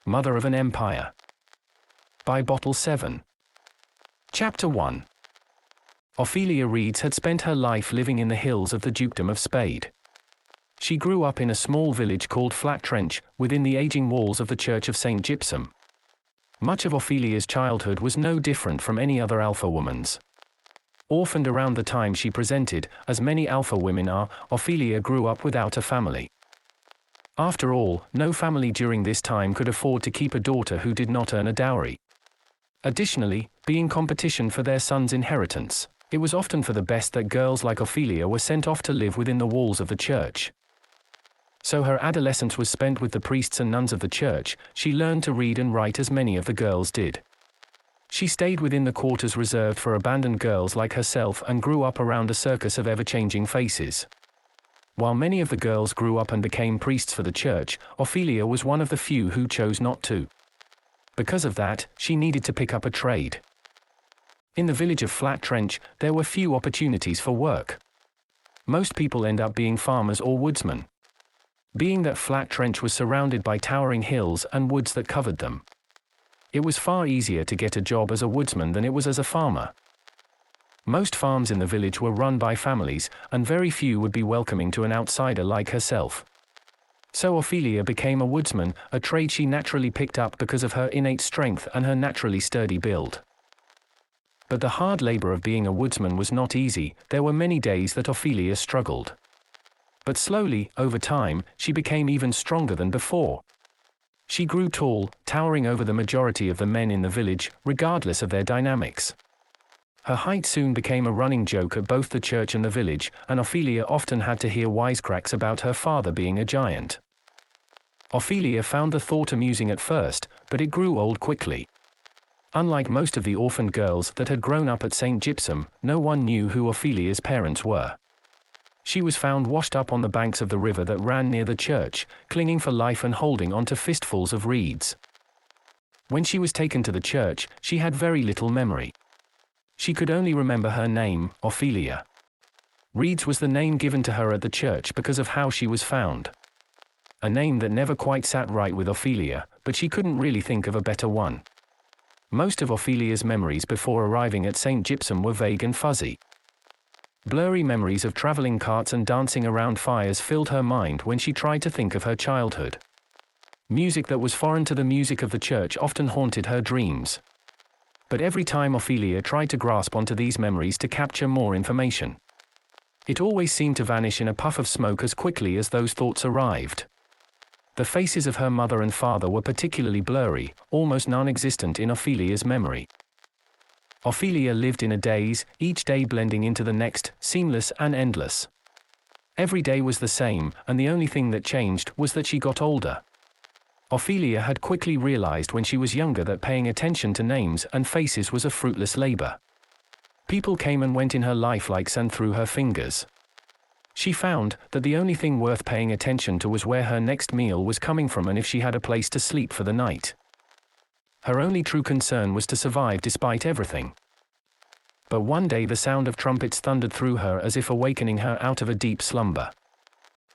Mother of an Empire. By Bottle 7. Chapter 1. Ophelia Reeds had spent her life living in the hills of the Dukedom of Spade. She grew up in a small village called Flat Trench, within the aging walls of the Church of St. Gypsum. Much of Ophelia's childhood was no different from any other alpha woman's. Orphaned around the time she presented, as many alpha women are, Ophelia grew up without a family. After all, no family during this time could afford to keep a daughter who did not earn a dowry. Additionally, being competition for their son's inheritance, it was often for the best that girls like Ophelia were sent off to live within the walls of the church. So her adolescence was spent with the priests and nuns of the church. She learned to read and write as many of the girls did. She stayed within the quarters reserved for abandoned girls like herself and grew up around a circus of ever-changing faces. While many of the girls grew up and became priests for the church, Ophelia was one of the few who chose not to. Because of that, she needed to pick up a trade. In the village of Flat Trench, there were few opportunities for work. Most people end up being farmers or woodsmen. Being that Flat Trench was surrounded by towering hills and woods that covered them, it was far easier to get a job as a woodsman than it was as a farmer. Most farms in the village were run by families, and very few would be welcoming to an outsider like herself. So Ophelia became a woodsman, a trade she naturally picked up because of her innate strength and her naturally sturdy build. But the hard labor of being a woodsman was not easy. There were many days that Ophelia struggled. But slowly, over time, she became even stronger than before. She grew tall, towering over the majority of the men in the village, regardless of their dynamics. Her height soon became a running joke at both the church and the village, and Ophelia often had to hear wisecracks about her father being a giant. Ophelia found the thought amusing at first, but it grew old quickly. Unlike most of the orphaned girls that had grown up at St. Gypsum, no one knew who Ophelia's parents were. She was found washed up on the banks of the river that ran near the church, clinging for life and holding onto fistfuls of reeds. When she was taken to the church, she had very little memory. She could only remember her name, Ophelia. Reeds was the name given to her at the church because of how she was found. A name that never quite sat right with Ophelia, but she couldn't really think of a better one. Most of Ophelia's memories before arriving at St. Gypsum were vague and fuzzy. Blurry memories of traveling carts and dancing around fires filled her mind when she tried to think of her childhood. Music that was foreign to the music of the church often haunted her dreams. But every time Ophelia tried to grasp onto these memories to capture more information, it always seemed to vanish in a puff of smoke as quickly as those thoughts arrived. The faces of her mother and father were particularly blurry, almost non-existent in Ophelia's memory. Ophelia lived in a daze, each day blending into the next, seamless and endless. Every day was the same, and the only thing that changed was that she got older. Ophelia had quickly realized when she was younger that paying attention to names and faces was a fruitless labor. People came and went in her life like sand through her fingers. She found that the only thing worth paying attention to was where her next meal was coming from and if she had a place to sleep for the night. Her only true concern was to survive despite everything. But one day the sound of trumpets thundered through her as if awakening her out of a deep slumber.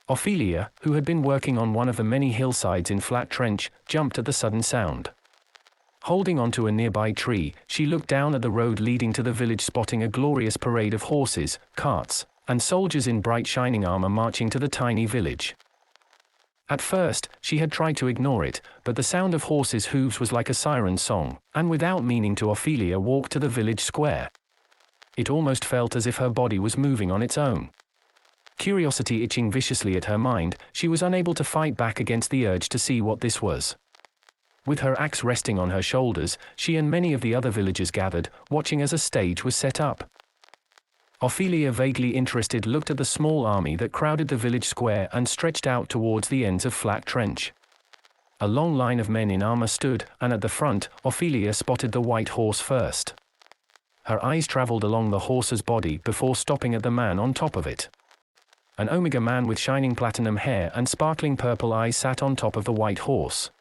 Ophelia, who had been working on one of the many hillsides in Flat Trench, jumped at the sudden sound. Holding onto a nearby tree, she looked down at the road leading to the village, spotting a glorious parade of horses, carts, and soldiers in bright shining armor marching to the tiny village. At first, she had tried to ignore it, but the sound of horses' hooves was like a siren song, and without meaning to, Ophelia walked to the village square. It almost felt as if her body was moving on its own. Curiosity itching viciously at her mind, she was unable to fight back against the urge to see what this was. With her axe resting on her shoulders, she and many of the other villagers gathered, watching as a stage was set up. Ophelia, vaguely interested, looked at the small army that crowded the village square and stretched out towards the ends of Flat Trench. A long line of men in armor stood, and at the front, Ophelia spotted the white horse first. Her eyes traveled along the horse's body before stopping at the man on top of it. An Omega man with shining platinum hair and sparkling purple eyes sat on top of the white horse.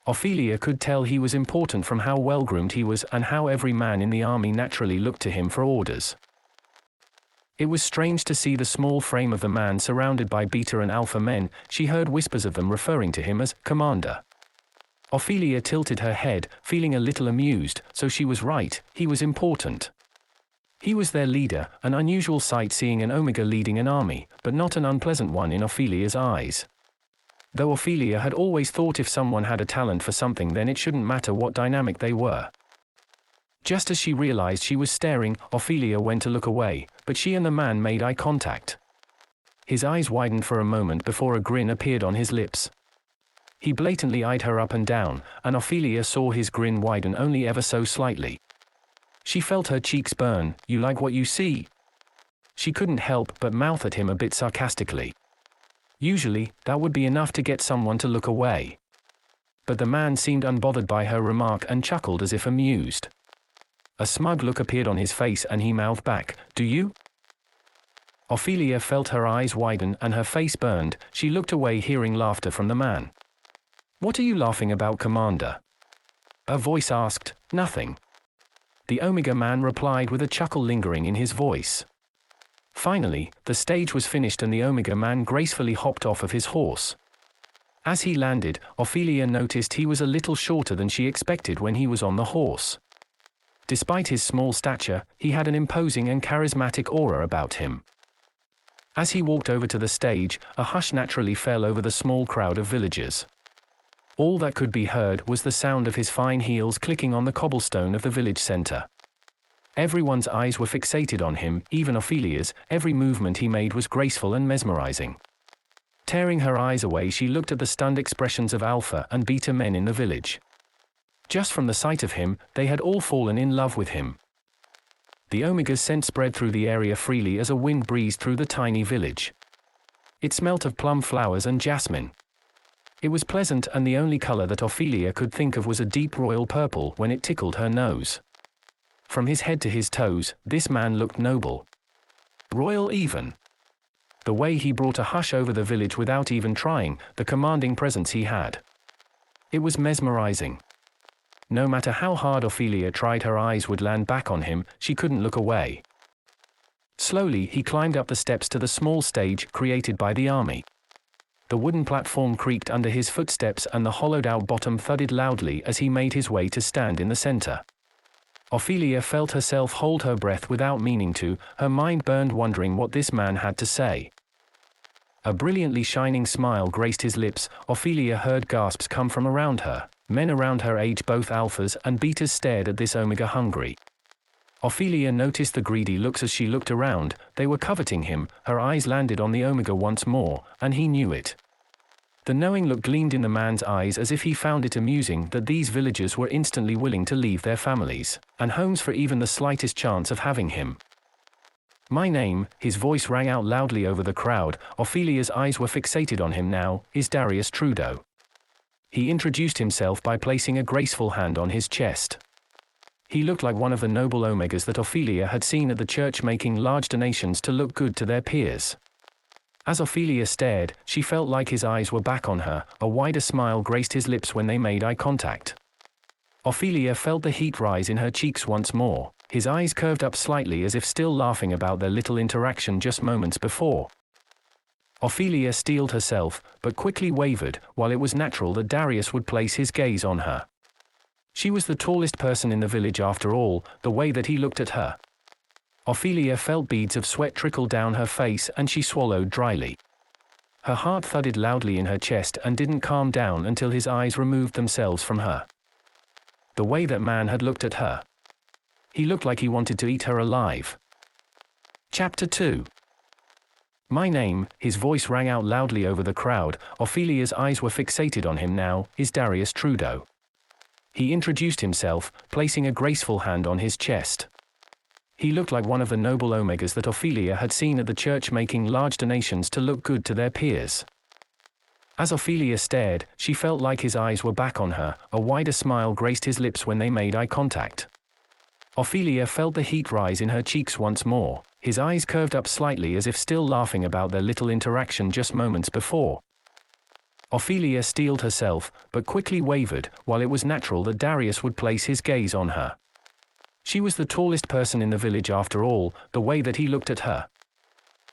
Ophelia could tell he was important from how well-groomed he was and how every man in the army naturally looked to him for orders. It was strange to see the small frame of the man surrounded by beta and alpha men. She heard whispers of them referring to him as commander. Ophelia tilted her head, feeling a little amused, so she was right, he was important. He was their leader, an unusual sight seeing an Omega leading an army, but not an unpleasant one in Ophelia's eyes. Though Ophelia had always thought if someone had a talent for something then it shouldn't matter what dynamic they were. Just as she realized she was staring, Ophelia went to look away, but she and the man made eye contact. His eyes widened for a moment before a grin appeared on his lips. He blatantly eyed her up and down, and Ophelia saw his grin widen only ever so slightly. She felt her cheeks burn. "You like what you see?" She couldn't help but mouth at him a bit sarcastically. Usually, that would be enough to get someone to look away. But the man seemed unbothered by her remark and chuckled as if amused. A smug look appeared on his face and he mouthed back, "Do you?" Ophelia felt her eyes widen and her face burned. She looked away hearing laughter from the man. "What are you laughing about, Commander?" A voice asked. "Nothing." The Omega man replied with a chuckle lingering in his voice. Finally, the stage was finished and the Omega man gracefully hopped off of his horse. As he landed, Ophelia noticed he was a little shorter than she expected when he was on the horse. Despite his small stature, he had an imposing and charismatic aura about him. As he walked over to the stage, a hush naturally fell over the small crowd of villagers. All that could be heard was the sound of his fine heels clicking on the cobblestone of the village center. Everyone's eyes were fixated on him, even Ophelia's. Every movement he made was graceful and mesmerizing. Tearing her eyes away, she looked at the stunned expressions of alpha and beta men in the village. Just from the sight of him, they had all fallen in love with him. The Omega's scent spread through the area freely as a wind breezed through the tiny village. It smelt of plum flowers and jasmine. It was pleasant, and the only color that Ophelia could think of was a deep royal purple when it tickled her nose. From his head to his toes, this man looked noble. Royal even. The way he brought a hush over the village without even trying, the commanding presence he had. It was mesmerizing. No matter how hard Ophelia tried, her eyes would land back on him. She couldn't look away. Slowly, he climbed up the steps to the small stage created by the army. The wooden platform creaked under his footsteps and the hollowed-out bottom thudded loudly as he made his way to stand in the center. Ophelia felt herself hold her breath without meaning to, her mind burned wondering what this man had to say. A brilliantly shining smile graced his lips. Ophelia heard gasps come from around her. Men around her age, both alphas and betas, stared at this Omega hungry. Ophelia noticed the greedy looks as she looked around. They were coveting him. Her eyes landed on the Omega once more, and he knew it. The knowing look gleamed in the man's eyes as if he found it amusing that these villagers were instantly willing to leave their families and homes for even the slightest chance of having him. "My name," his voice rang out loudly over the crowd. Ophelia's eyes were fixated on him now, "is Darius Trudeau." He introduced himself by placing a graceful hand on his chest. He looked like one of the noble Omegas that Ophelia had seen at the church, making large donations to look good to their peers. As Ophelia stared, she felt like his eyes were back on her. A wider smile graced his lips when they made eye contact. Ophelia felt the heat rise in her cheeks once more. His eyes curved up slightly as if still laughing about their little interaction just moments before. Ophelia steeled herself, but quickly wavered, while it was natural that Darius would place his gaze on her. She was the tallest person in the village after all. The way that he looked at her. Ophelia felt beads of sweat trickle down her face and she swallowed dryly. Her heart thudded loudly in her chest and didn't calm down until his eyes removed themselves from her. The way that man had looked at her. He looked like he wanted to eat her alive. Chapter 2. "My name," his voice rang out loudly over the crowd. Ophelia's eyes were fixated on him now, "is Darius Trudeau." He introduced himself, placing a graceful hand on his chest. He looked like one of the noble Omegas that Ophelia had seen at the church, making large donations to look good to their peers. As Ophelia stared, she felt like his eyes were back on her. A wider smile graced his lips when they made eye contact. Ophelia felt the heat rise in her cheeks once more. His eyes curved up slightly as if still laughing about their little interaction just moments before. Ophelia steeled herself, but quickly wavered, while it was natural that Darius would place his gaze on her. She was the tallest person in the village after all. The way that he looked at her.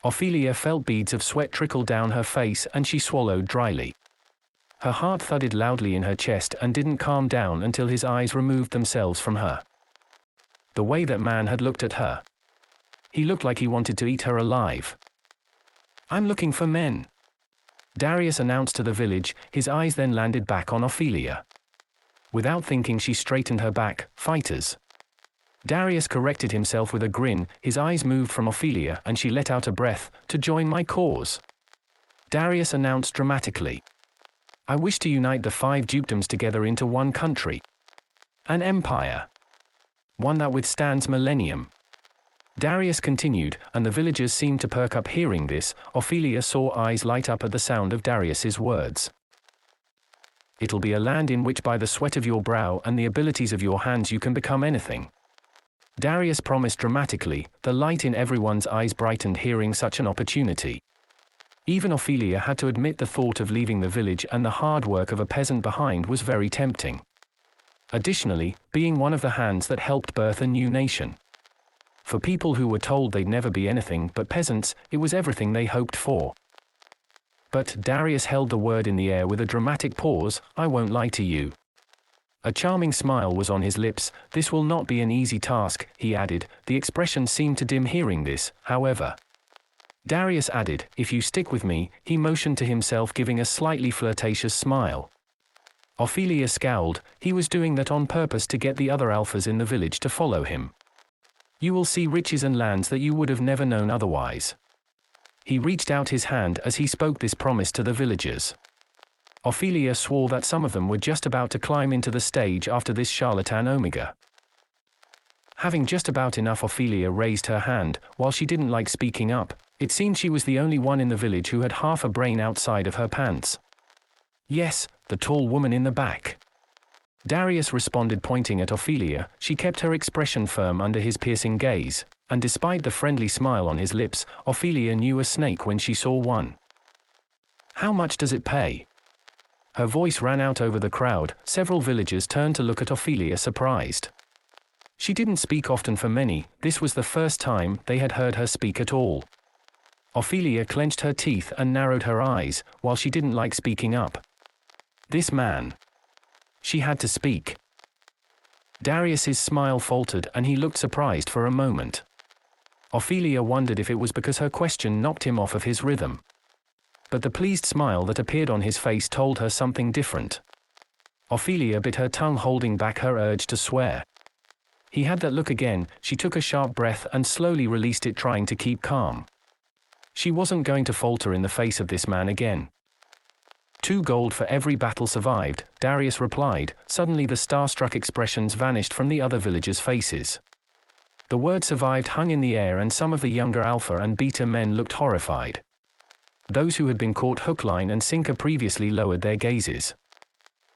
Ophelia felt beads of sweat trickle down her face and she swallowed dryly. Her heart thudded loudly in her chest and didn't calm down until his eyes removed themselves from her. The way that man had looked at her. He looked like he wanted to eat her alive. "I'm looking for men," Darius announced to the village. His eyes then landed back on Ophelia. Without thinking, she straightened her back. "Fighters." Darius corrected himself with a grin. His eyes moved from Ophelia and she let out a breath. "To join my cause," Darius announced dramatically. "I wish to unite the 5 dukedoms together into one country. An empire. One that withstands millennium." Darius continued, and the villagers seemed to perk up hearing this. Ophelia saw eyes light up at the sound of Darius's words. "It'll be a land in which by the sweat of your brow and the abilities of your hands you can become anything," Darius promised dramatically. The light in everyone's eyes brightened hearing such an opportunity. Even Ophelia had to admit the thought of leaving the village and the hard work of a peasant behind was very tempting. Additionally, being one of the hands that helped birth a new nation. For people who were told they'd never be anything but peasants, it was everything they hoped for. But Darius held the word in the air with a dramatic pause. "I won't lie to you." A charming smile was on his lips. "This will not be an easy task," he added. The expression seemed to dim hearing this, however. Darius added, "If you stick with me," he motioned to himself, giving a slightly flirtatious smile. Ophelia scowled. He was doing that on purpose to get the other alphas in the village to follow him. "You will see riches and lands that you would have never known otherwise." He reached out his hand as he spoke this promise to the villagers. Ophelia swore that some of them were just about to climb into the stage after this charlatan Omega. Having just about enough, Ophelia raised her hand. While she didn't like speaking up, it seemed she was the only one in the village who had half a brain outside of her pants. "Yes, the tall woman in the back," Darius responded, pointing at Ophelia. She kept her expression firm under his piercing gaze, and despite the friendly smile on his lips, Ophelia knew a snake when she saw one. "How much does it pay?" Her voice ran out over the crowd. Several villagers turned to look at Ophelia, surprised. She didn't speak often. For many, this was the first time they had heard her speak at all. Ophelia clenched her teeth and narrowed her eyes. While she didn't like speaking up, this man. She had to speak. Darius's smile faltered and he looked surprised for a moment. Ophelia wondered if it was because her question knocked him off of his rhythm. But the pleased smile that appeared on his face told her something different. Ophelia bit her tongue, holding back her urge to swear. He had that look again. She took a sharp breath and slowly released it, trying to keep calm. She wasn't going to falter in the face of this man again. 2 gold for every battle survived, Darius replied. Suddenly the starstruck expressions vanished from the other villagers' faces. The word survived hung in the air and some of the younger alpha and beta men looked horrified. Those who had been caught hook, line and sinker previously lowered their gazes.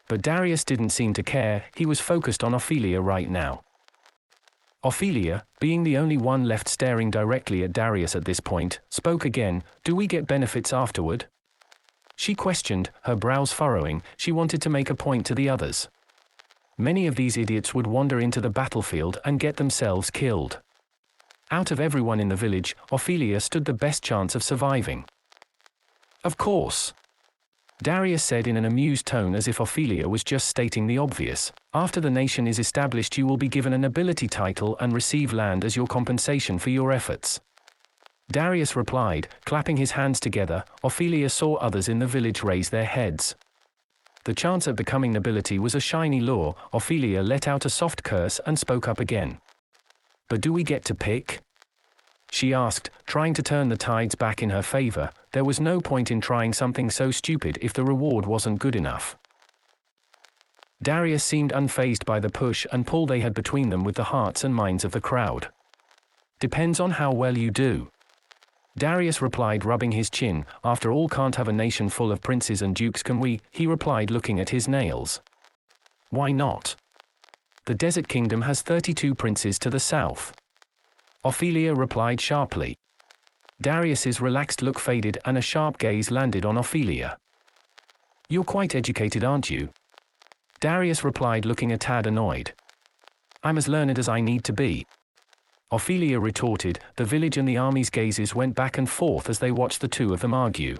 But Darius didn't seem to care. He was focused on Ophelia right now. Ophelia, being the only one left staring directly at Darius at this point, spoke again. "Do we get benefits afterward?" She questioned, her brows furrowing. She wanted to make a point to the others. Many of these idiots would wander into the battlefield and get themselves killed. Out of everyone in the village, Ophelia stood the best chance of surviving. "Of course," Darius said in an amused tone, as if Ophelia was just stating the obvious. "After the nation is established, you will be given an ability title and receive land as your compensation for your efforts." Darius replied, clapping his hands together. Ophelia saw others in the village raise their heads. The chance at becoming nobility was a shiny lure. Ophelia let out a soft curse and spoke up again. "But do we get to pick?" she asked, trying to turn the tides back in her favor. There was no point in trying something so stupid if the reward wasn't good enough. Darius seemed unfazed by the push and pull they had between them with the hearts and minds of the crowd. "Depends on how well you do," Darius replied, rubbing his chin. "After all, can't have a nation full of princes and dukes, can we?" he replied, looking at his nails. "Why not? The Desert Kingdom has 32 princes to the south," Ophelia replied sharply. Darius's relaxed look faded and a sharp gaze landed on Ophelia. "You're quite educated, aren't you?" Darius replied, looking a tad annoyed. "I'm as learned as I need to be," Ophelia retorted. The village and the army's gazes went back and forth as they watched the two of them argue.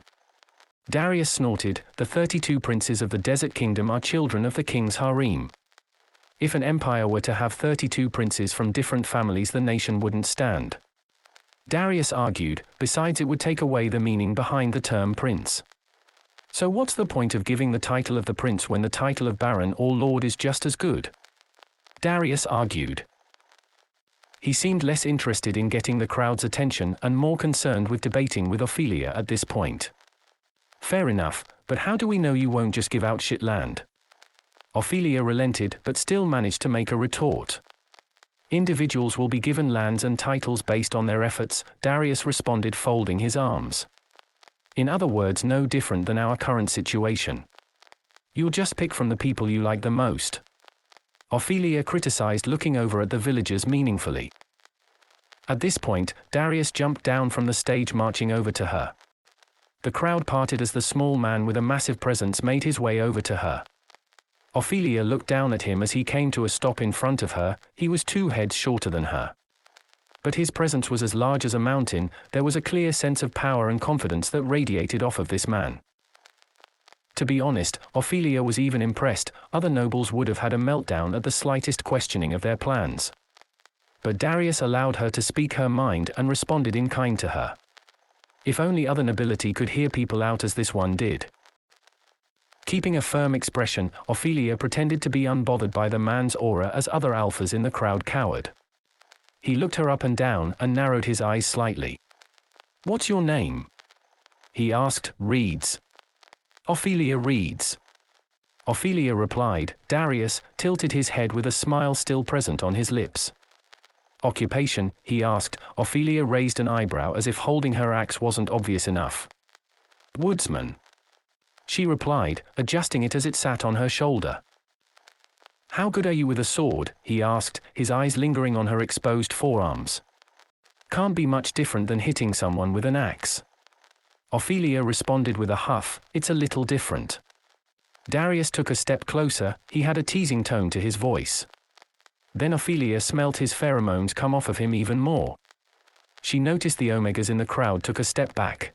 Darius snorted. The 32 princes of the desert kingdom are children of the king's harem. If an empire were to have 32 princes from different families, the nation wouldn't stand. Darius argued, besides it would take away the meaning behind the term prince. So what's the point of giving the title of the prince when the title of baron or lord is just as good? Darius argued. He seemed less interested in getting the crowd's attention and more concerned with debating with Ophelia at this point. Fair enough, but how do we know you won't just give out shit land? Ophelia relented but still managed to make a retort. Individuals will be given lands and titles based on their efforts, Darius responded, folding his arms. In other words, no different than our current situation. You'll just pick from the people you like the most. Ophelia criticized, looking over at the villagers meaningfully. At this point, Darius jumped down from the stage, marching over to her. The crowd parted as the small man with a massive presence made his way over to her. Ophelia looked down at him as he came to a stop in front of her. He was 2 heads shorter than her. But his presence was as large as a mountain. There was a clear sense of power and confidence that radiated off of this man. To be honest, Ophelia was even impressed. Other nobles would have had a meltdown at the slightest questioning of their plans. But Darius allowed her to speak her mind and responded in kind to her. If only other nobility could hear people out as this one did. Keeping a firm expression, Ophelia pretended to be unbothered by the man's aura as other alphas in the crowd cowered. He looked her up and down and narrowed his eyes slightly. "What's your name?" he asked. "Reeds." "Ophelia Reeds." Ophelia replied. Darius tilted his head with a smile still present on his lips. "Occupation?" he asked. Ophelia raised an eyebrow as if holding her axe wasn't obvious enough. "Woodsman," she replied, adjusting it as it sat on her shoulder. "How good are you with a sword?" he asked, his eyes lingering on her exposed forearms. "Can't be much different than hitting someone with an axe." Ophelia responded with a huff. "It's a little different." Darius took a step closer. He had a teasing tone to his voice. Then Ophelia smelt his pheromones come off of him even more. She noticed the omegas in the crowd took a step back.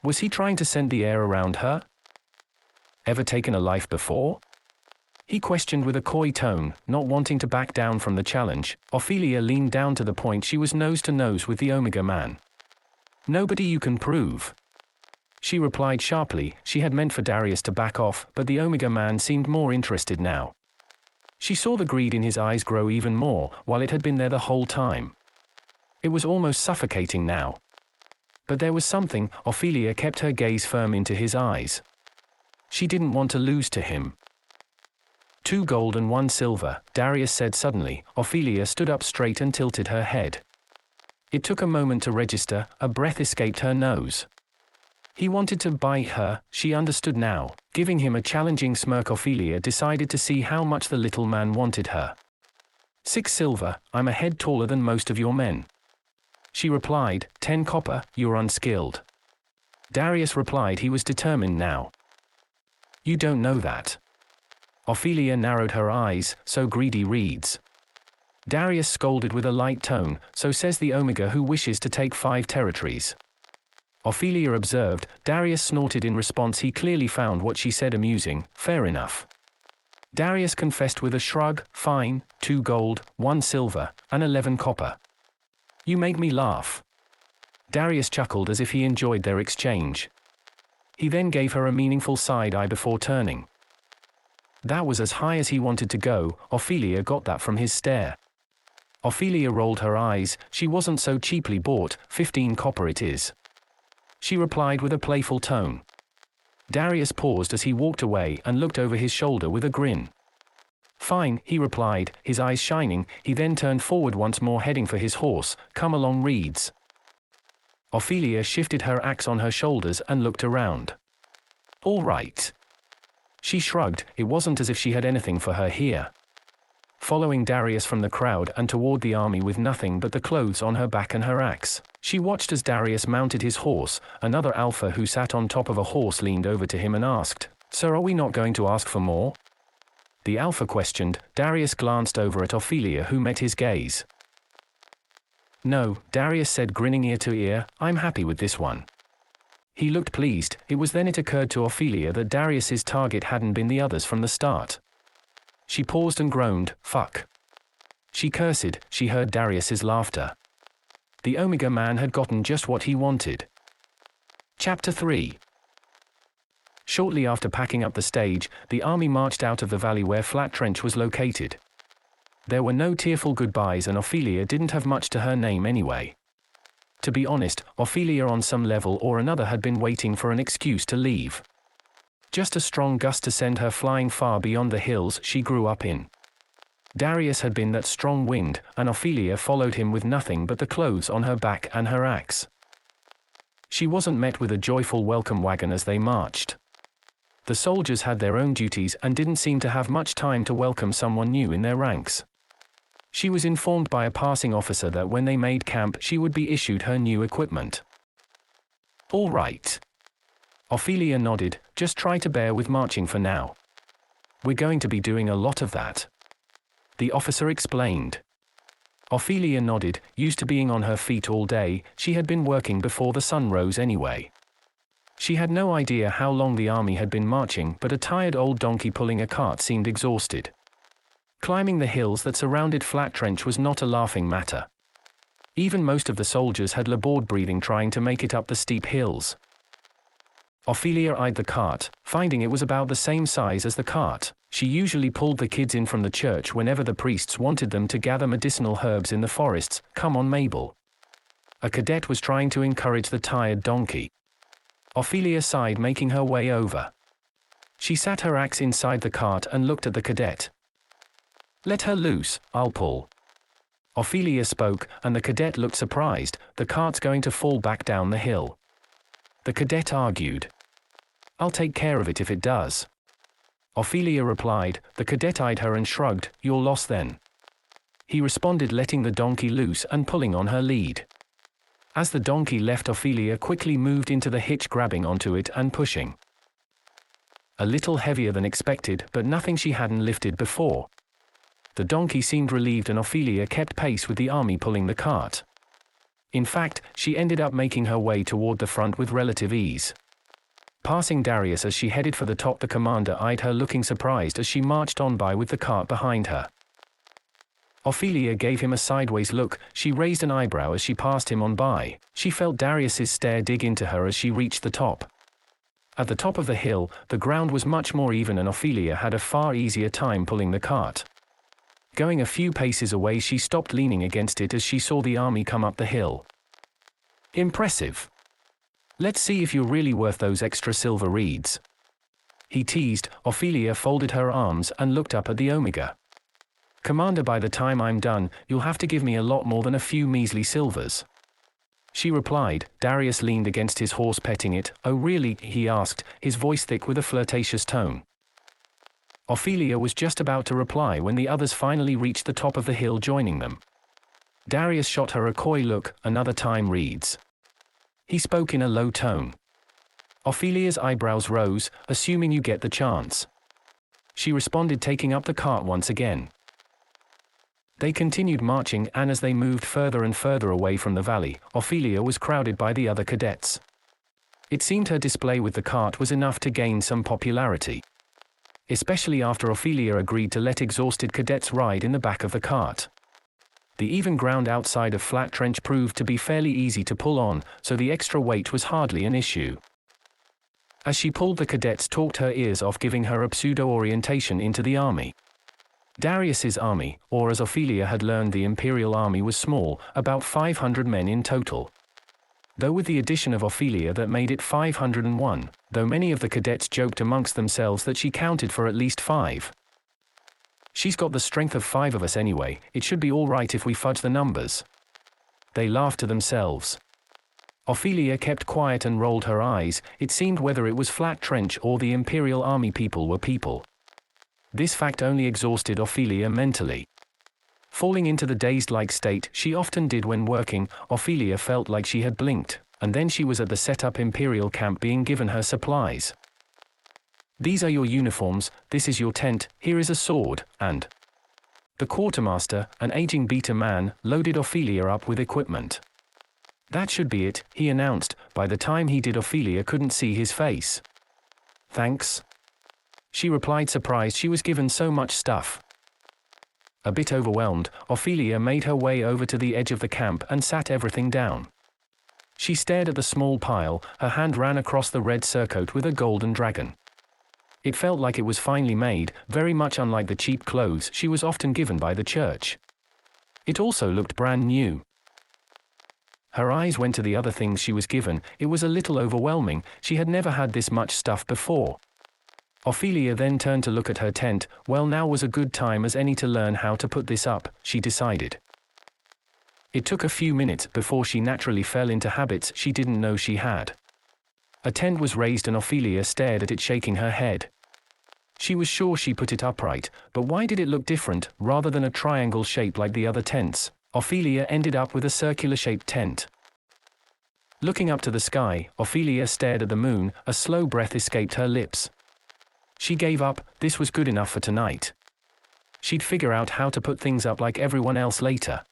Was he trying to scent the air around her? "Ever taken a life before?" he questioned with a coy tone, not wanting to back down from the challenge. Ophelia leaned down to the point she was nose to nose with the Omega man. "Nobody you can prove," she replied sharply. She had meant for Darius to back off, but the Omega man seemed more interested now. She saw the greed in his eyes grow even more, while it had been there the whole time. It was almost suffocating now. But there was something. Ophelia kept her gaze firm into his eyes. She didn't want to lose to him. 2 gold and 1 silver, Darius said suddenly. Ophelia stood up straight and tilted her head. It took a moment to register. A breath escaped her nose. He wanted to buy her, she understood now. Giving him a challenging smirk, Ophelia decided to see how much the little man wanted her. 6 silver, I'm a head taller than most of your men. She replied. 10 copper, you're unskilled. Darius replied he was determined now. You don't know that. Ophelia narrowed her eyes. So greedy Reeds. Darius scolded with a light tone. So says the Omega who wishes to take 5 territories. Ophelia observed. Darius snorted in response. He clearly found what she said amusing. Fair enough. Darius confessed with a shrug. Fine, 2 gold, 1 silver, and 11 copper. You make me laugh. Darius chuckled as if he enjoyed their exchange. He then gave her a meaningful side eye before turning. That was as high as he wanted to go. Ophelia got that from his stare. Ophelia rolled her eyes. She wasn't so cheaply bought. 15 copper it is, she replied with a playful tone. Darius paused as he walked away and looked over his shoulder with a grin. Fine, he replied, his eyes shining. He then turned forward once more, heading for his horse. Come along, Reeds. Ophelia shifted her axe on her shoulders and looked around. All right. She shrugged. It wasn't as if she had anything for her here. Following Darius from the crowd and toward the army with nothing but the clothes on her back and her axe, she watched as Darius mounted his horse. Another alpha who sat on top of a horse leaned over to him and asked, "Sir, are we not going to ask for more?" The alpha questioned. Darius glanced over at Ophelia, who met his gaze. "No," Darius said, grinning ear to ear, "I'm happy with this one." He looked pleased. It was then it occurred to Ophelia that Darius's target hadn't been the others from the start. She paused and groaned, "Fuck." She cursed. She heard Darius's laughter. The Omega man had gotten just what he wanted. Chapter 3. Shortly after packing up the stage, the army marched out of the valley where Flat Trench was located. There were no tearful goodbyes, and Ophelia didn't have much to her name anyway. To be honest, Ophelia on some level or another had been waiting for an excuse to leave. Just a strong gust to send her flying far beyond the hills she grew up in. Darius had been that strong wind, and Ophelia followed him with nothing but the clothes on her back and her axe. She wasn't met with a joyful welcome wagon as they marched. The soldiers had their own duties and didn't seem to have much time to welcome someone new in their ranks. She was informed by a passing officer that when they made camp she would be issued her new equipment. "All right." Ophelia nodded. "Just try to bear with marching for now. We're going to be doing a lot of that," the officer explained. Ophelia nodded. Used to being on her feet all day, she had been working before the sun rose anyway. She had no idea how long the army had been marching, but a tired old donkey pulling a cart seemed exhausted. Climbing the hills that surrounded Flat Trench was not a laughing matter. Even most of the soldiers had labored breathing trying to make it up the steep hills. Ophelia eyed the cart, finding it was about the same size as the cart she usually pulled the kids in from the church whenever the priests wanted them to gather medicinal herbs in the forests. "Come on, Mabel." A cadet was trying to encourage the tired donkey. Ophelia sighed, making her way over. She sat her axe inside the cart and looked at the cadet. "Let her loose, I'll pull." Ophelia spoke, and the cadet looked surprised. "The cart's going to fall back down the hill." The cadet argued. "I'll take care of it if it does." Ophelia replied. The cadet eyed her and shrugged. "You're lost then." He responded, letting the donkey loose and pulling on her lead. As the donkey left, Ophelia quickly moved into the hitch, grabbing onto it and pushing. A little heavier than expected, but nothing she hadn't lifted before. The donkey seemed relieved, and Ophelia kept pace with the army pulling the cart. In fact, she ended up making her way toward the front with relative ease. Passing Darius as she headed for the top, the commander eyed her, looking surprised as she marched on by with the cart behind her. Ophelia gave him a sideways look. She raised an eyebrow as she passed him on by. She felt Darius's stare dig into her as she reached the top. At the top of the hill, the ground was much more even, and Ophelia had a far easier time pulling the cart. Going a few paces away, she stopped, leaning against it as she saw the army come up the hill. "Impressive. Let's see if you're really worth those extra silver reeds," he teased. Ophelia folded her arms and looked up at the Omega. "Commander, by the time I'm done, you'll have to give me a lot more than a few measly silvers," she replied. Darius leaned against his horse, petting it. "Oh really?" he asked, his voice thick with a flirtatious tone. Ophelia was just about to reply when the others finally reached the top of the hill, joining them. Darius shot her a coy look. "Another time, reeds," he spoke in a low tone. Ophelia's eyebrows rose. "Assuming you get the chance," she responded, taking up the cart once again. They continued marching, and as they moved further and further away from the valley, Ophelia was crowded by the other cadets. It seemed her display with the cart was enough to gain some popularity, especially after Ophelia agreed to let exhausted cadets ride in the back of the cart. The even ground outside of Flat Trench proved to be fairly easy to pull on, so the extra weight was hardly an issue. As she pulled, the cadets talked her ears off, giving her a pseudo-orientation into the army. Darius's army, or as Ophelia had learned, the Imperial Army, was small, about 500 men in total. Though with the addition of Ophelia that made it 501, though many of the cadets joked amongst themselves that she counted for at least 5. "She's got the strength of 5 of us anyway, it should be all right if we fudge the numbers," they laughed to themselves. Ophelia kept quiet and rolled her eyes. It seemed whether it was Flat Trench or the Imperial Army, people were people. This fact only exhausted Ophelia mentally. Falling into the dazed-like state she often did when working, Ophelia felt like she had blinked, and then she was at the set-up Imperial camp being given her supplies. "These are your uniforms, this is your tent, here is a sword, and..." The quartermaster, an aging Beta man, loaded Ophelia up with equipment. "That should be it," he announced. By the time he did, Ophelia couldn't see his face. "Thanks," she replied, surprised she was given so much stuff. A bit overwhelmed, Ophelia made her way over to the edge of the camp and sat everything down. She stared at the small pile, her hand ran across the red surcoat with a golden dragon. It felt like it was finely made, very much unlike the cheap clothes she was often given by the church. It also looked brand new. Her eyes went to the other things she was given. It was a little overwhelming, she had never had this much stuff before. Ophelia then turned to look at her tent. Well, now was a good time as any to learn how to put this up, she decided. It took a few minutes before she naturally fell into habits she didn't know she had. A tent was raised and Ophelia stared at it, shaking her head. She was sure she put it upright, but why did it look different? Rather than a triangle shape like the other tents, Ophelia ended up with a circular-shaped tent. Looking up to the sky, Ophelia stared at the moon. A slow breath escaped her lips. She gave up. This was good enough for tonight. She'd figure out how to put things up like everyone else later.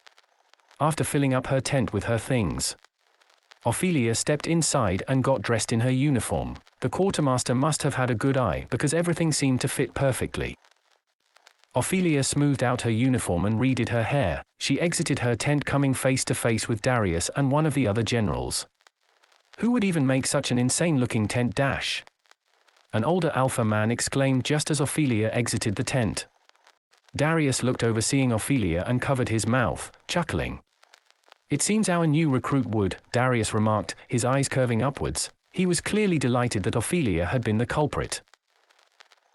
After filling up her tent with her things, Ophelia stepped inside and got dressed in her uniform. The quartermaster must have had a good eye because everything seemed to fit perfectly. Ophelia smoothed out her uniform and redid her hair. She exited her tent, coming face to face with Darius and one of the other generals. Who would even make such an insane-looking tent dash? An older alpha man exclaimed just as Ophelia exited the tent. Darius looked over, seeing Ophelia, and covered his mouth, chuckling. "It seems our new recruit would," Darius remarked, his eyes curving upwards. He was clearly delighted that Ophelia had been the culprit.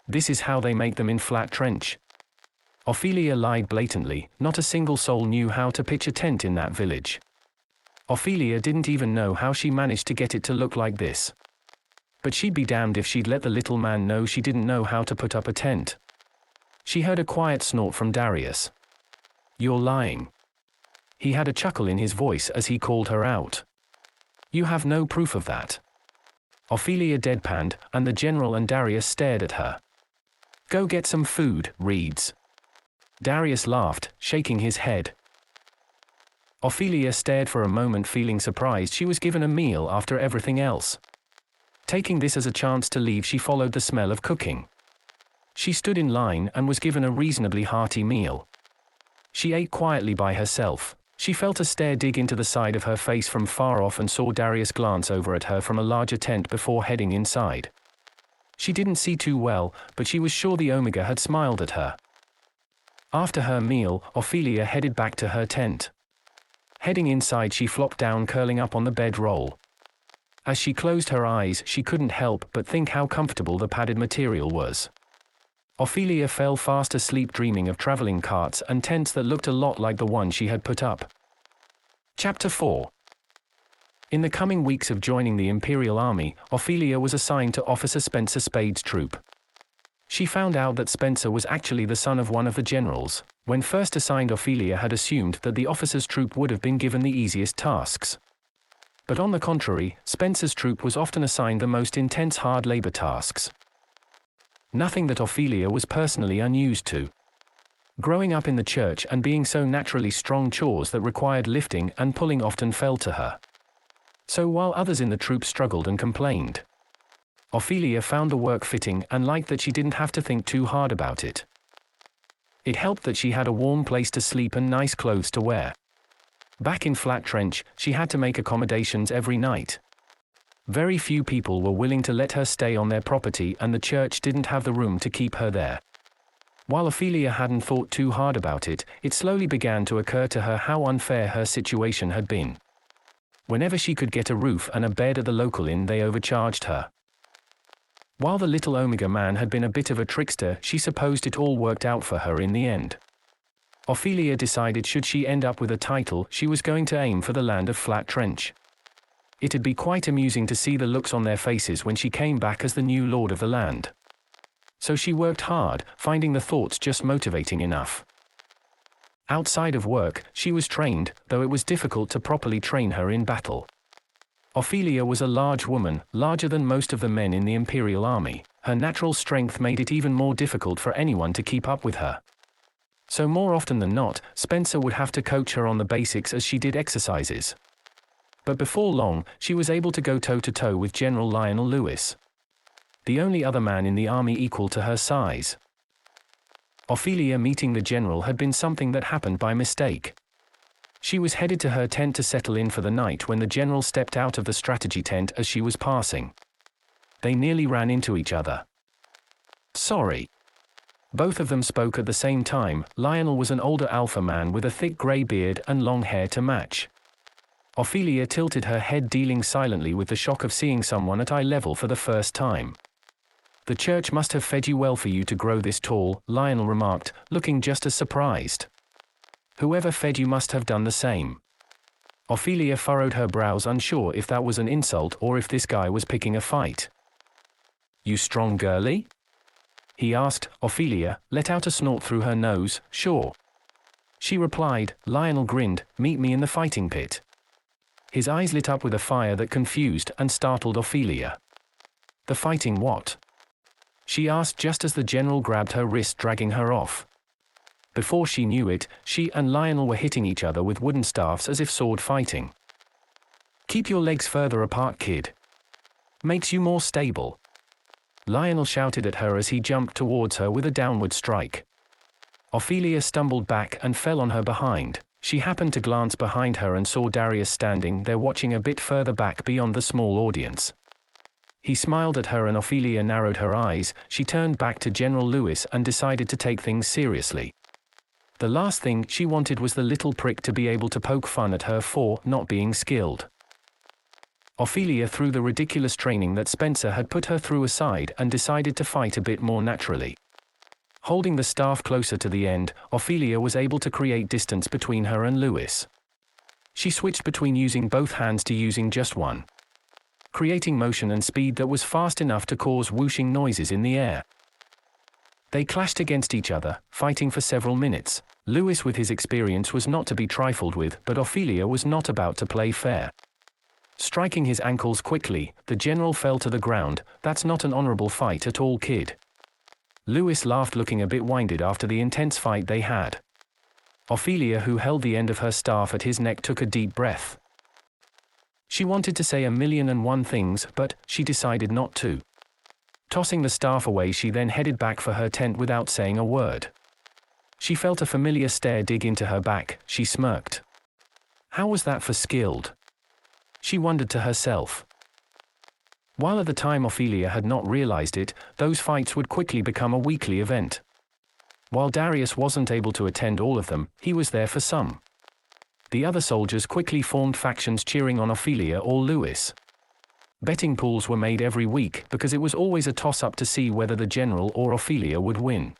"This is how they make them in Flat Trench." Ophelia lied blatantly. Not a single soul knew how to pitch a tent in that village. Ophelia didn't even know how she managed to get it to look like this. But she'd be damned if she'd let the little man know she didn't know how to put up a tent. She heard a quiet snort from Darius. "You're lying." He had a chuckle in his voice as he called her out. "You have no proof of that." Ophelia deadpanned, and the general and Darius stared at her. "Go get some food, Reeds." Darius laughed, shaking his head. Ophelia stared for a moment, feeling surprised she was given a meal after everything else. Taking this as a chance to leave, she followed the smell of cooking. She stood in line and was given a reasonably hearty meal. She ate quietly by herself. She felt a stare dig into the side of her face from far off and saw Darius glance over at her from a larger tent before heading inside. She didn't see too well, but she was sure the Omega had smiled at her. After her meal, Ophelia headed back to her tent. Heading inside, she flopped down, curling up on the bedroll. As she closed her eyes, she couldn't help but think how comfortable the padded material was. Ophelia fell fast asleep, dreaming of traveling carts and tents that looked a lot like the one she had put up. Chapter 4. In the coming weeks of joining the Imperial Army, Ophelia was assigned to Officer Spencer Spade's troop. She found out that Spencer was actually the son of one of the generals. When first assigned, Ophelia had assumed that the officer's troop would have been given the easiest tasks. But on the contrary, Spencer's troop was often assigned the most intense hard labor tasks. Nothing that Ophelia was personally unused to. Growing up in the church and being so naturally strong, chores that required lifting and pulling often fell to her. So while others in the troop struggled and complained, Ophelia found the work fitting and liked that she didn't have to think too hard about it. It helped that she had a warm place to sleep and nice clothes to wear. Back in Flat Trench, she had to make accommodations every night. Very few people were willing to let her stay on their property, and the church didn't have the room to keep her there. While Ophelia hadn't thought too hard about it, it slowly began to occur to her how unfair her situation had been. Whenever she could get a roof and a bed at the local inn, they overcharged her. While the little Omega man had been a bit of a trickster, she supposed it all worked out for her in the end. Ophelia decided should she end up with a title, she was going to aim for the land of Flat Trench. It'd be quite amusing to see the looks on their faces when she came back as the new lord of the land. So she worked hard, finding the thoughts just motivating enough. Outside of work, she was trained, though it was difficult to properly train her in battle. Ophelia was a large woman, larger than most of the men in the Imperial Army. Her natural strength made it even more difficult for anyone to keep up with her. So more often than not, Spencer would have to coach her on the basics as she did exercises. But before long, she was able to go toe-to-toe with General Lionel Lewis, the only other man in the army equal to her size. Ophelia meeting the general had been something that happened by mistake. She was headed to her tent to settle in for the night when the general stepped out of the strategy tent as she was passing. They nearly ran into each other. Sorry. Both of them spoke at the same time. Lionel was an older alpha man with a thick grey beard and long hair to match. Ophelia tilted her head, dealing silently with the shock of seeing someone at eye level for the first time. "The church must have fed you well for you to grow this tall," Lionel remarked, looking just as surprised. "Whoever fed you must have done the same." Ophelia furrowed her brows, unsure if that was an insult or if this guy was picking a fight. "You strong girly?" he asked. Ophelia let out a snort through her nose. "Sure," she replied. Lionel grinned. "Meet me in the fighting pit." His eyes lit up with a fire that confused and startled Ophelia. "The fighting what?" she asked just as the general grabbed her wrist, dragging her off. Before she knew it, she and Lionel were hitting each other with wooden staffs as if sword fighting. "Keep your legs further apart, kid. Makes you more stable," Lionel shouted at her as he jumped towards her with a downward strike. Ophelia stumbled back and fell on her behind. She happened to glance behind her and saw Darius standing there watching a bit further back beyond the small audience. He smiled at her and Ophelia narrowed her eyes. She turned back to General Lewis and decided to take things seriously. The last thing she wanted was the little prick to be able to poke fun at her for not being skilled. Ophelia threw the ridiculous training that Spencer had put her through aside and decided to fight a bit more naturally. Holding the staff closer to the end, Ophelia was able to create distance between her and Lewis. She switched between using both hands to using just one, creating motion and speed that was fast enough to cause whooshing noises in the air. They clashed against each other, fighting for several minutes. Lewis, with his experience, was not to be trifled with, but Ophelia was not about to play fair. Striking his ankles quickly, the general fell to the ground. "That's not an honorable fight at all, kid." Lewis laughed, looking a bit winded after the intense fight they had. Ophelia, who held the end of her staff at his neck, took a deep breath. She wanted to say 1,000,001 things, but she decided not to. Tossing the staff away, she then headed back for her tent without saying a word. She felt a familiar stare dig into her back. She smirked. How was that for skilled? She wondered to herself. While at the time Ophelia had not realized it, those fights would quickly become a weekly event. While Darius wasn't able to attend all of them, he was there for some. The other soldiers quickly formed factions cheering on Ophelia or Lewis. Betting pools were made every week because it was always a toss-up to see whether the general or Ophelia would win.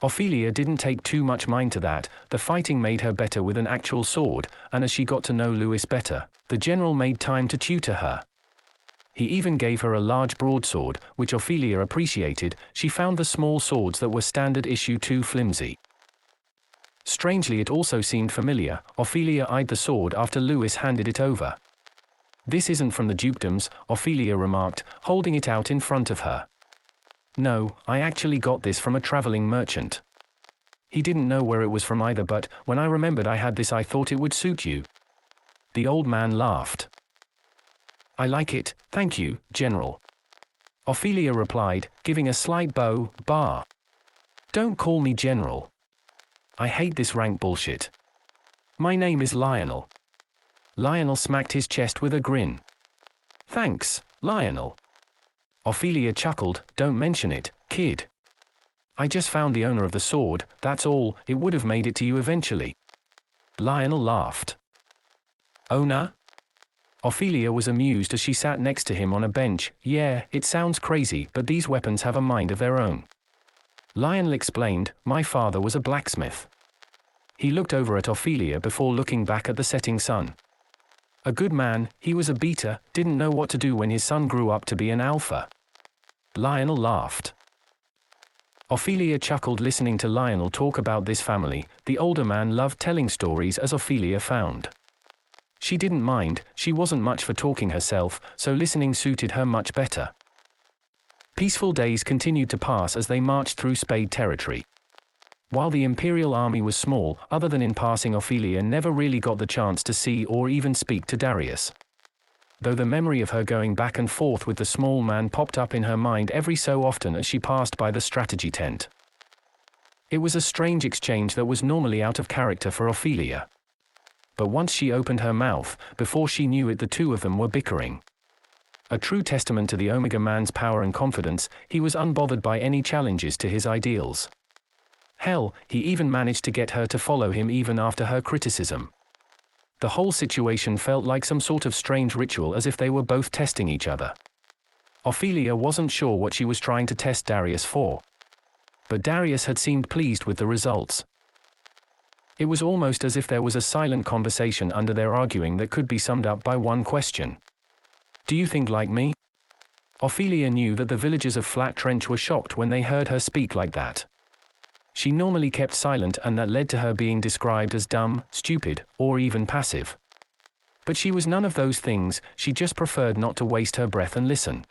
Ophelia didn't take too much mind to that. The fighting made her better with an actual sword, and as she got to know Lewis better, the general made time to tutor her. He even gave her a large broadsword, which Ophelia appreciated. She found the small swords that were standard issue too flimsy. Strangely, it also seemed familiar. Ophelia eyed the sword after Lewis handed it over. "This isn't from the dukedoms," Ophelia remarked, holding it out in front of her. "No, I actually got this from a traveling merchant." He didn't know where it was from either, but when I remembered I had this, I thought it would suit you. The old man laughed. "I like it, thank you, General," Ophelia replied, giving a slight bow. "Don't call me General. I hate this rank bullshit. My name is Lionel." Lionel smacked his chest with a grin. "Thanks, Lionel." Ophelia chuckled. "Don't mention it, kid. I just found the owner of the sword, that's all. It would have made it to you eventually." Lionel laughed. "Owner?" Ophelia was amused as she sat next to him on a bench. "Yeah, it sounds crazy, but these weapons have a mind of their own." Lionel explained, "My father was a blacksmith." He looked over at Ophelia before looking back at the setting sun. "A good man, he was a beta, didn't know what to do when his son grew up to be an alpha." Lionel laughed. Ophelia chuckled listening to Lionel talk about this family. The older man loved telling stories, as Ophelia found. She didn't mind, she wasn't much for talking herself, so listening suited her much better. Peaceful days continued to pass as they marched through Spade territory. While the Imperial army was small, other than in passing, Ophelia never really got the chance to see or even speak to Darius. Though the memory of her going back and forth with the small man popped up in her mind every so often as she passed by the strategy tent. It was a strange exchange that was normally out of character for Ophelia. But once she opened her mouth, before she knew it, the two of them were bickering. A true testament to the Omega man's power and confidence, he was unbothered by any challenges to his ideals. Hell, he even managed to get her to follow him even after her criticism. The whole situation felt like some sort of strange ritual, as if they were both testing each other. Ophelia wasn't sure what she was trying to test Darius for. But Darius had seemed pleased with the results. It was almost as if there was a silent conversation under their arguing that could be summed up by one question. Do you think like me? Ophelia knew that the villagers of Flat Trench were shocked when they heard her speak like that. She normally kept silent, and that led to her being described as dumb, stupid, or even passive. But she was none of those things, she just preferred not to waste her breath and listen.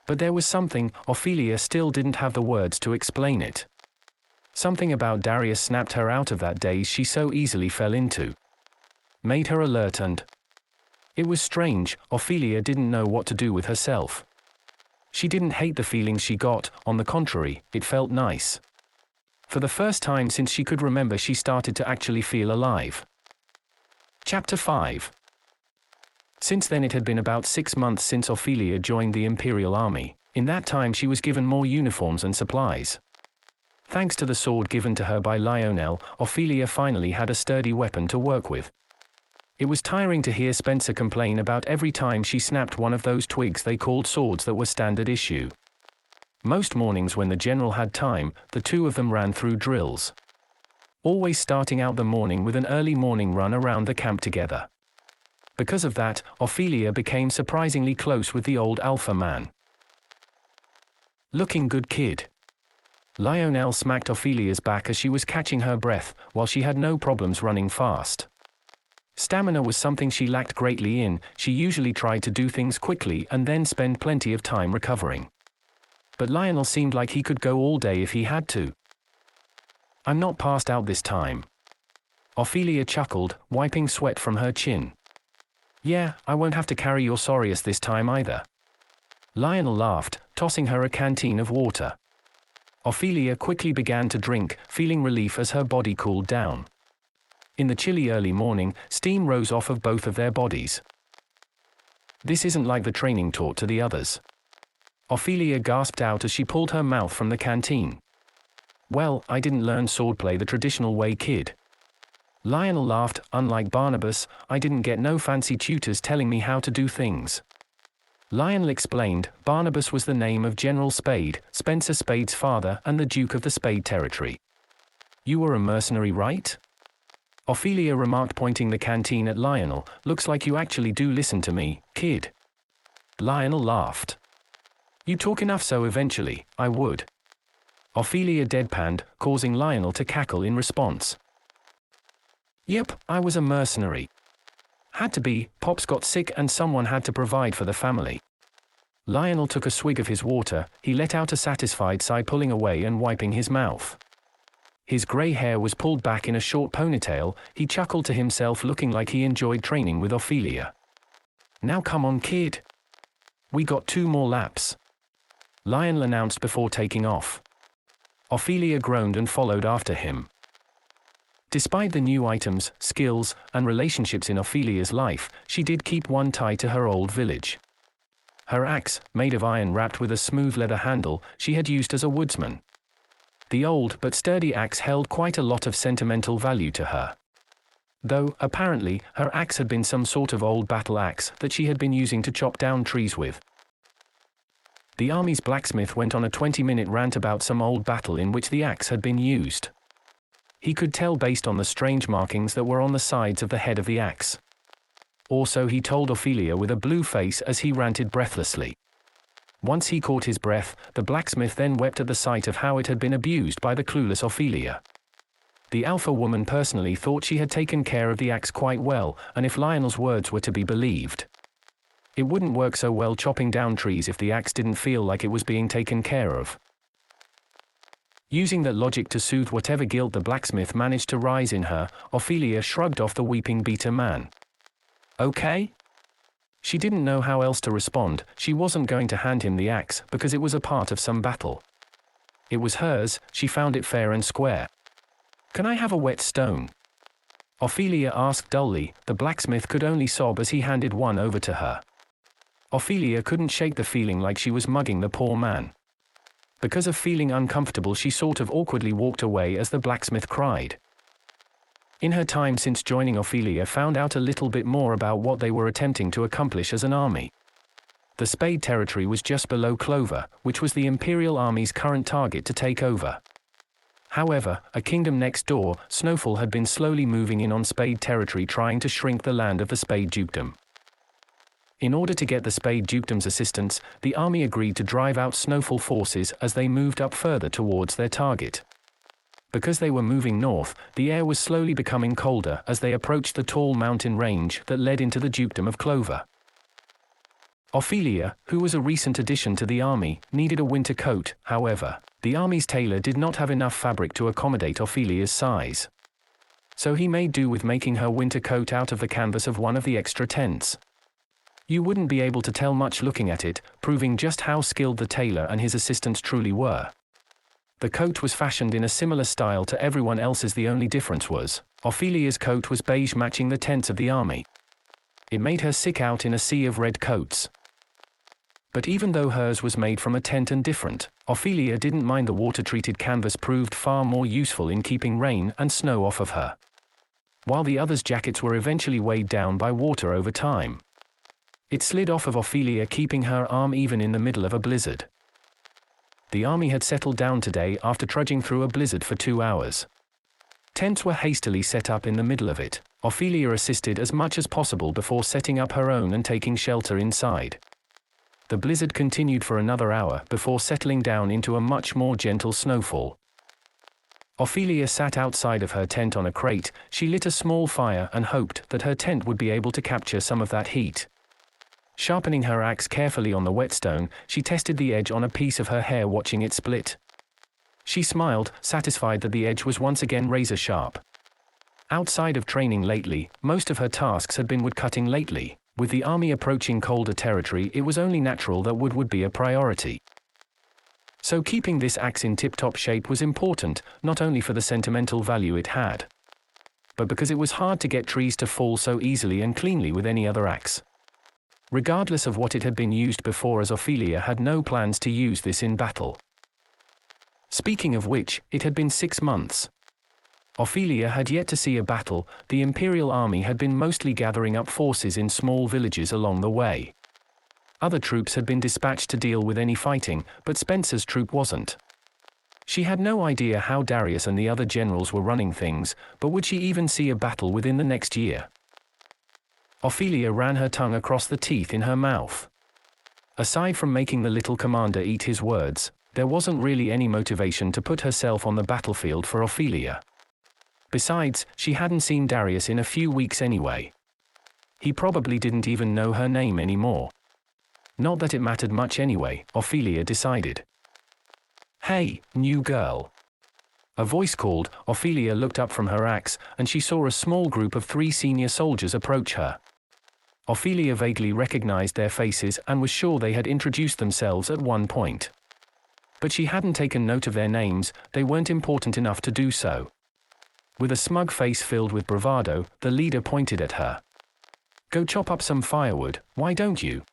But there was something, Ophelia still didn't have the words to explain it. Something about Darius snapped her out of that daze she so easily fell into. Made her alert, and it was strange, Ophelia didn't know what to do with herself. She didn't hate the feelings she got, on the contrary, it felt nice. For the first time since she could remember, she started to actually feel alive. Chapter 5. Since then it had been about 6 months since Ophelia joined the Imperial Army. In that time she was given more uniforms and supplies. Thanks to the sword given to her by Lionel, Ophelia finally had a sturdy weapon to work with. It was tiring to hear Spencer complain about every time she snapped one of those twigs they called swords that were standard issue. Most mornings when the general had time, the two of them ran through drills. Always starting out the morning with an early morning run around the camp together. Because of that, Ophelia became surprisingly close with the old alpha man. Looking good, kid. Lionel smacked Ophelia's back as she was catching her breath, while she had no problems running fast. Stamina was something she lacked greatly in. She usually tried to do things quickly and then spend plenty of time recovering. But Lionel seemed like he could go all day if he had to. I'm not passed out this time. Ophelia chuckled, wiping sweat from her chin. Yeah, I won't have to carry your sorrius this time either. Lionel laughed, tossing her a canteen of water. Ophelia quickly began to drink, feeling relief as her body cooled down. In the chilly early morning, steam rose off of both of their bodies. This isn't like the training taught to the others. Ophelia gasped out as she pulled her mouth from the canteen. Well, I didn't learn swordplay the traditional way, kid. Lionel laughed. Unlike Barnabas, I didn't get no fancy tutors telling me how to do things. Lionel explained, Barnabas was the name of General Spade, Spencer Spade's father and the Duke of the Spade territory. You were a mercenary, right? Ophelia remarked, pointing the canteen at Lionel. Looks like you actually do listen to me, kid. Lionel laughed. You talk enough so eventually, I would. Ophelia deadpanned, causing Lionel to cackle in response. Yep, I was a mercenary. Had to be, Pops got sick and someone had to provide for the family. Lionel took a swig of his water. He let out a satisfied sigh, pulling away and wiping his mouth. His grey hair was pulled back in a short ponytail. He chuckled to himself, looking like he enjoyed training with Ophelia. Now come on, kid. We got 2 more laps. Lionel announced before taking off. Ophelia groaned and followed after him. Despite the new items, skills, and relationships in Ophelia's life, she did keep one tie to her old village. Her axe, made of iron wrapped with a smooth leather handle, she had used as a woodsman. The old but sturdy axe held quite a lot of sentimental value to her. Though, apparently, her axe had been some sort of old battle axe that she had been using to chop down trees with. The army's blacksmith went on a 20-minute rant about some old battle in which the axe had been used. He could tell based on the strange markings that were on the sides of the head of the axe. Also, he told Ophelia with a blue face as he ranted breathlessly. Once he caught his breath, the blacksmith then wept at the sight of how it had been abused by the clueless Ophelia. The alpha woman personally thought she had taken care of the axe quite well, and if Lionel's words were to be believed, it wouldn't work so well chopping down trees if the axe didn't feel like it was being taken care of. Using that logic to soothe whatever guilt the blacksmith managed to rise in her, Ophelia shrugged off the weeping beater man. Okay? She didn't know how else to respond. She wasn't going to hand him the axe, because it was a part of some battle. It was hers, she found it fair and square. Can I have a whetstone? Ophelia asked dully. The blacksmith could only sob as he handed one over to her. Ophelia couldn't shake the feeling like she was mugging the poor man. Because of feeling uncomfortable, she sort of awkwardly walked away as the blacksmith cried. In her time since joining, Ophelia found out a little bit more about what they were attempting to accomplish as an army. The Spade territory was just below Clover, which was the Imperial Army's current target to take over. However, a kingdom next door, Snowfall, had been slowly moving in on Spade territory, trying to shrink the land of the Spade dukedom. In order to get the Spade dukedom's assistance, the army agreed to drive out Snowfall forces as they moved up further towards their target. Because they were moving north, the air was slowly becoming colder as they approached the tall mountain range that led into the dukedom of Clover. Ophelia, who was a recent addition to the army, needed a winter coat. However, the army's tailor did not have enough fabric to accommodate Ophelia's size. So he made do with making her winter coat out of the canvas of one of the extra tents. You wouldn't be able to tell much looking at it, proving just how skilled the tailor and his assistants truly were. The coat was fashioned in a similar style to everyone else's. The only difference was, Ophelia's coat was beige, matching the tents of the army. It made her sick out in a sea of red coats. But even though hers was made from a tent and different, Ophelia didn't mind. The water-treated canvas proved far more useful in keeping rain and snow off of her, while the others' jackets were eventually weighed down by water over time. It slid off of Ophelia, keeping her arm even in the middle of a blizzard. The army had settled down today after trudging through a blizzard for 2 hours. Tents were hastily set up in the middle of it. Ophelia assisted as much as possible before setting up her own and taking shelter inside. The blizzard continued for another hour before settling down into a much more gentle snowfall. Ophelia sat outside of her tent on a crate. She lit a small fire and hoped that her tent would be able to capture some of that heat. Sharpening her axe carefully on the whetstone, she tested the edge on a piece of her hair, watching it split. She smiled, satisfied that the edge was once again razor sharp. Outside of training lately, most of her tasks had been woodcutting lately. With the army approaching colder territory, it was only natural that wood would be a priority. So keeping this axe in tip-top shape was important, not only for the sentimental value it had, but because it was hard to get trees to fall so easily and cleanly with any other axe. Regardless of what it had been used before, as Ophelia had no plans to use this in battle. Speaking of which, it had been 6 months. Ophelia had yet to see a battle. The Imperial Army had been mostly gathering up forces in small villages along the way. Other troops had been dispatched to deal with any fighting, but Spencer's troop wasn't. She had no idea how Darius and the other generals were running things, but would she even see a battle within the next year? Ophelia ran her tongue across the teeth in her mouth. Aside from making the little commander eat his words, there wasn't really any motivation to put herself on the battlefield for Ophelia. Besides, she hadn't seen Darius in a few weeks anyway. He probably didn't even know her name anymore. Not that it mattered much anyway, Ophelia decided. "Hey, new girl." A voice called. Ophelia looked up from her axe, and she saw a small group of 3 senior soldiers approach her. Ophelia vaguely recognized their faces and was sure they had introduced themselves at one point. But she hadn't taken note of their names. They weren't important enough to do so. With a smug face filled with bravado, the leader pointed at her. "Go chop up some firewood, why don't you?"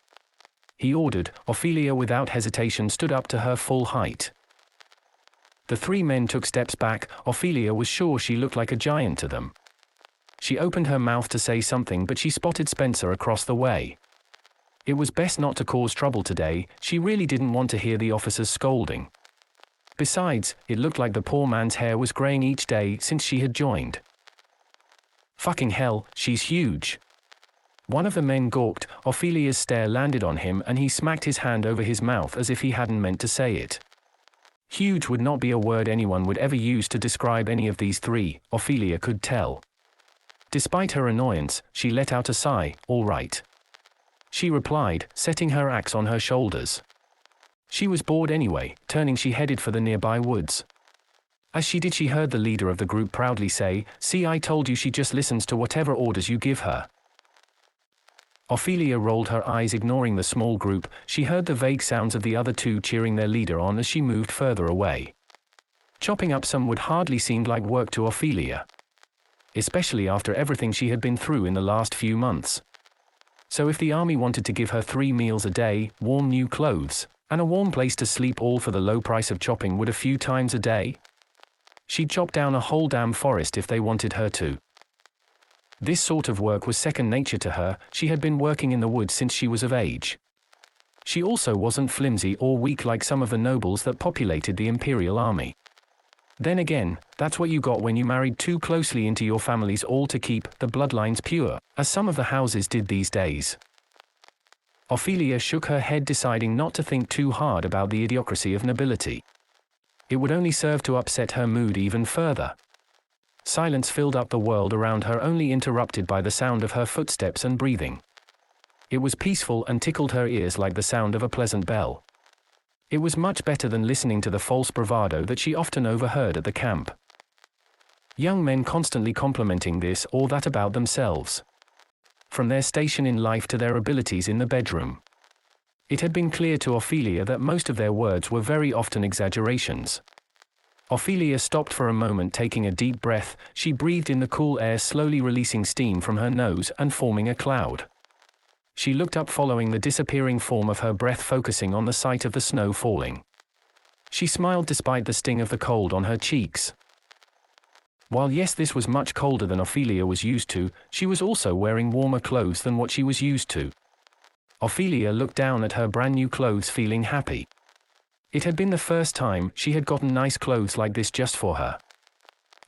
he ordered. Ophelia without hesitation stood up to her full height. The 3 men took steps back. Ophelia was sure she looked like a giant to them. She opened her mouth to say something, but she spotted Spencer across the way. It was best not to cause trouble today. She really didn't want to hear the officers scolding. Besides, it looked like the poor man's hair was graying each day since she had joined. "Fucking hell, she's huge." One of the men gawked. Ophelia's stare landed on him and he smacked his hand over his mouth as if he hadn't meant to say it. Huge would not be a word anyone would ever use to describe any of these 3, Ophelia could tell. Despite her annoyance, she let out a sigh. "All right," she replied, setting her axe on her shoulders. She was bored anyway. Turning, she headed for the nearby woods. As she did, she heard the leader of the group proudly say, "See, I told you, she just listens to whatever orders you give her." Ophelia rolled her eyes, ignoring the small group. She heard the vague sounds of the other two cheering their leader on as she moved further away. Chopping up some wood hardly seemed like work to Ophelia, especially after everything she had been through in the last few months. So if the army wanted to give her 3 meals a day, warm new clothes, and a warm place to sleep, all for the low price of chopping wood a few times a day, she'd chop down a whole damn forest if they wanted her to. This sort of work was second nature to her. She had been working in the woods since she was of age. She also wasn't flimsy or weak like some of the nobles that populated the imperial army. Then again, that's what you got when you married too closely into your families, all to keep the bloodlines pure, as some of the houses did these days. Ophelia shook her head, deciding not to think too hard about the idiocracy of nobility. It would only serve to upset her mood even further. Silence filled up the world around her, only interrupted by the sound of her footsteps and breathing. It was peaceful and tickled her ears like the sound of a pleasant bell. It was much better than listening to the false bravado that she often overheard at the camp. Young men constantly complimenting this or that about themselves, from their station in life to their abilities in the bedroom. It had been clear to Ophelia that most of their words were very often exaggerations. Ophelia stopped for a moment, taking a deep breath. She breathed in the cool air, slowly releasing steam from her nose and forming a cloud. She looked up, following the disappearing form of her breath, focusing on the sight of the snow falling. She smiled despite the sting of the cold on her cheeks. While yes, this was much colder than Ophelia was used to, she was also wearing warmer clothes than what she was used to. Ophelia looked down at her brand new clothes, feeling happy. It had been the first time she had gotten nice clothes like this just for her.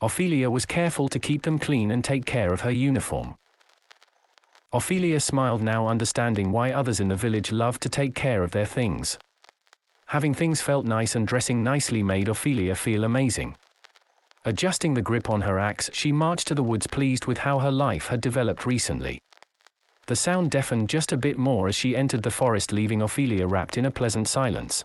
Ophelia was careful to keep them clean and take care of her uniform. Ophelia smiled now, understanding why others in the village loved to take care of their things. Having things felt nice and dressing nicely made Ophelia feel amazing. Adjusting the grip on her axe, she marched to the woods, pleased with how her life had developed recently. The sound deafened just a bit more as she entered the forest, leaving Ophelia wrapped in a pleasant silence.